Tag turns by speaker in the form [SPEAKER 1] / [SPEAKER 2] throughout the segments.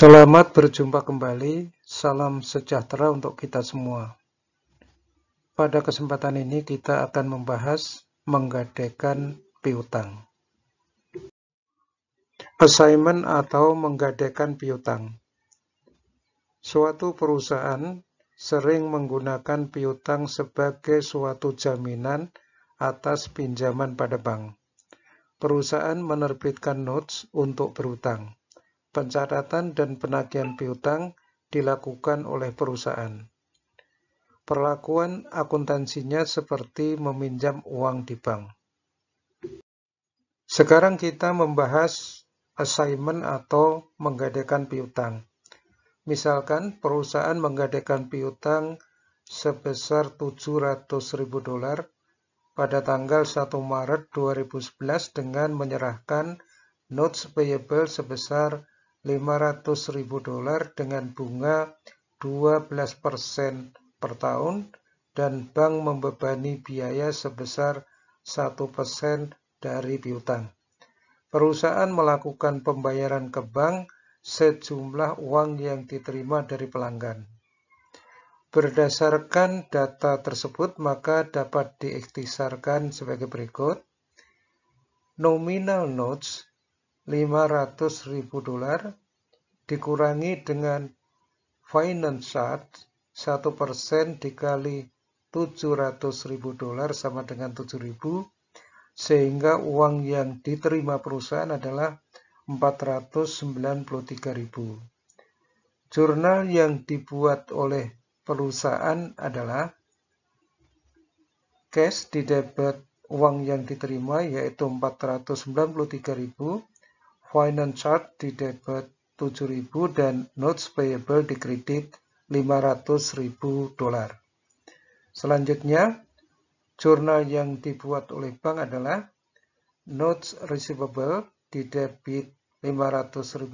[SPEAKER 1] Selamat berjumpa kembali, salam sejahtera untuk kita semua. Pada kesempatan ini kita akan membahas menggadaikan piutang. Assignment atau menggadaikan piutang. Suatu perusahaan sering menggunakan piutang sebagai suatu jaminan atas pinjaman pada bank. Perusahaan menerbitkan notes untuk berutang. Pencatatan dan penagihan piutang dilakukan oleh perusahaan. Perlakuan akuntansinya seperti meminjam uang di bank. Sekarang kita membahas assignment atau menggadaikan piutang. Misalkan perusahaan menggadaikan piutang sebesar $700.000 pada tanggal 1 Maret 2011 dengan menyerahkan notes payable sebesar $500.000 dengan bunga 12% per tahun dan bank membebani biaya sebesar 1% dari piutang. Perusahaan melakukan pembayaran ke bank sejumlah uang yang diterima dari pelanggan. Berdasarkan data tersebut, maka dapat diikhtisarkan sebagai berikut. Nominal notes $500.000 dikurangi dengan finance charge 1% dikali $700.000 sama dengan 7.000, sehingga uang yang diterima perusahaan adalah 493.000. Jurnal yang dibuat oleh perusahaan adalah cash di debit uang yang diterima yaitu 493.000, finance charge di debit 7.000 dan notes payable di kredit $500.000. Selanjutnya, jurnal yang dibuat oleh bank adalah notes receivable di debit $500.000,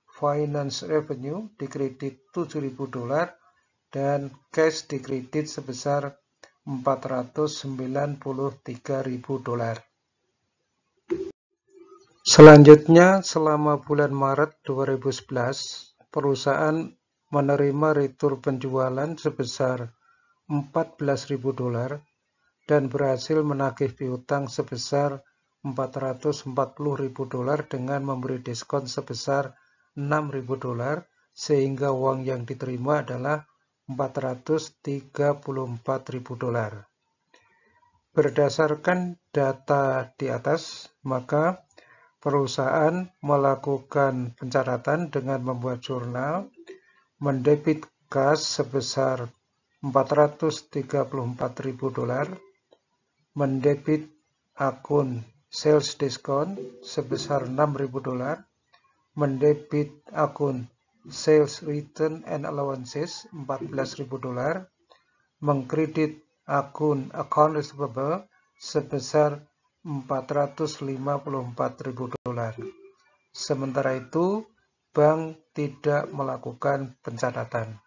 [SPEAKER 1] finance revenue di kredit $7.000 dan cash di kredit sebesar $493.000. Selanjutnya, selama bulan Maret 2011, perusahaan menerima retur penjualan sebesar $14.000 dan berhasil menagih piutang sebesar $440.000 dengan memberi diskon sebesar $6.000 sehingga uang yang diterima adalah $434.000. Berdasarkan data di atas, maka perusahaan melakukan pencatatan dengan membuat jurnal, mendebit kas sebesar $434.000, mendebit akun sales discount sebesar $6.000, mendebit akun sales return and allowances $14.000, mengkredit akun account receivable sebesar $454.000. Sementara itu, bank tidak melakukan pencatatan.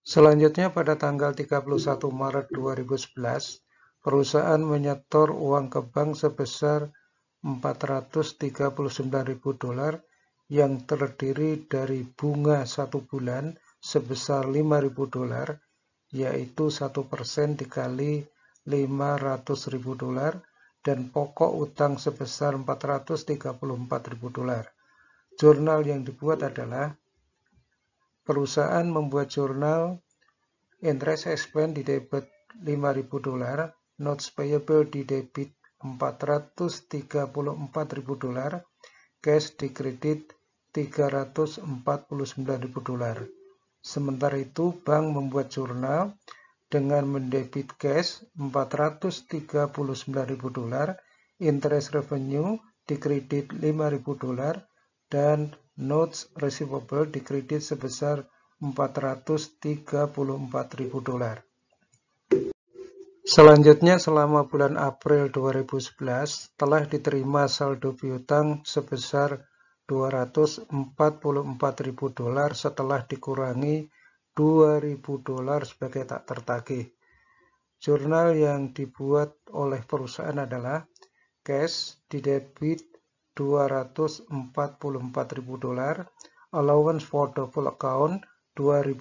[SPEAKER 1] Selanjutnya, pada tanggal 31 Maret 2011, perusahaan menyetor uang ke bank sebesar $439.000 yang terdiri dari bunga 1 bulan sebesar $5.000, yaitu 1% dikali $500.000 dan pokok utang sebesar $434.000. Jurnal yang dibuat adalah perusahaan membuat jurnal interest expense di debit $5.000, notes payable di debit $434.000, cash di kredit $349.000. Sementara itu, bank membuat jurnal dengan mendebit cash $439.000, interest revenue di kredit $5.000 dan notes receivable di kredit sebesar $434.000. Selanjutnya, selama bulan April 2011 telah diterima saldo piutang sebesar $244.000 setelah dikurangi $2.000 sebagai tak tertagih. Jurnal yang dibuat oleh perusahaan adalah cash di debit $244.000, allowance for double account $2.000,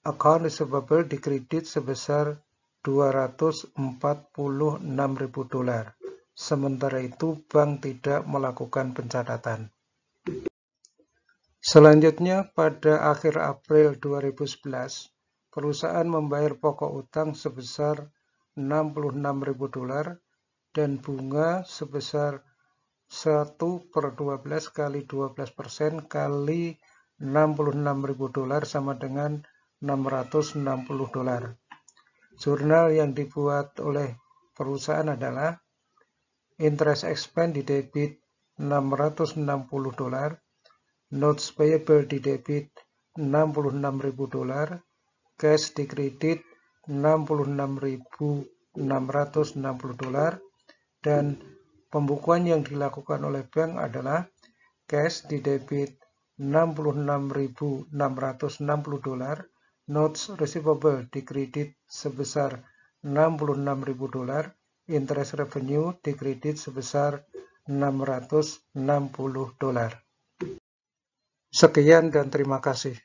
[SPEAKER 1] account receivable dikredit sebesar $246.000. Sementara itu, bank tidak melakukan pencatatan. Selanjutnya, pada akhir April 2011, perusahaan membayar pokok utang sebesar $66.000 dan bunga sebesar 1/12 kali 12% kali $66.000 sama dengan $660. Jurnal yang dibuat oleh perusahaan adalah interest expense di debit $660, notes payable di debit $66.000, cash di kredit $66.660, dan pembukuan yang dilakukan oleh bank adalah cash di debit $66.660, notes receivable di kredit sebesar $66.000, interest revenue di kredit sebesar $660. Sekian dan terima kasih.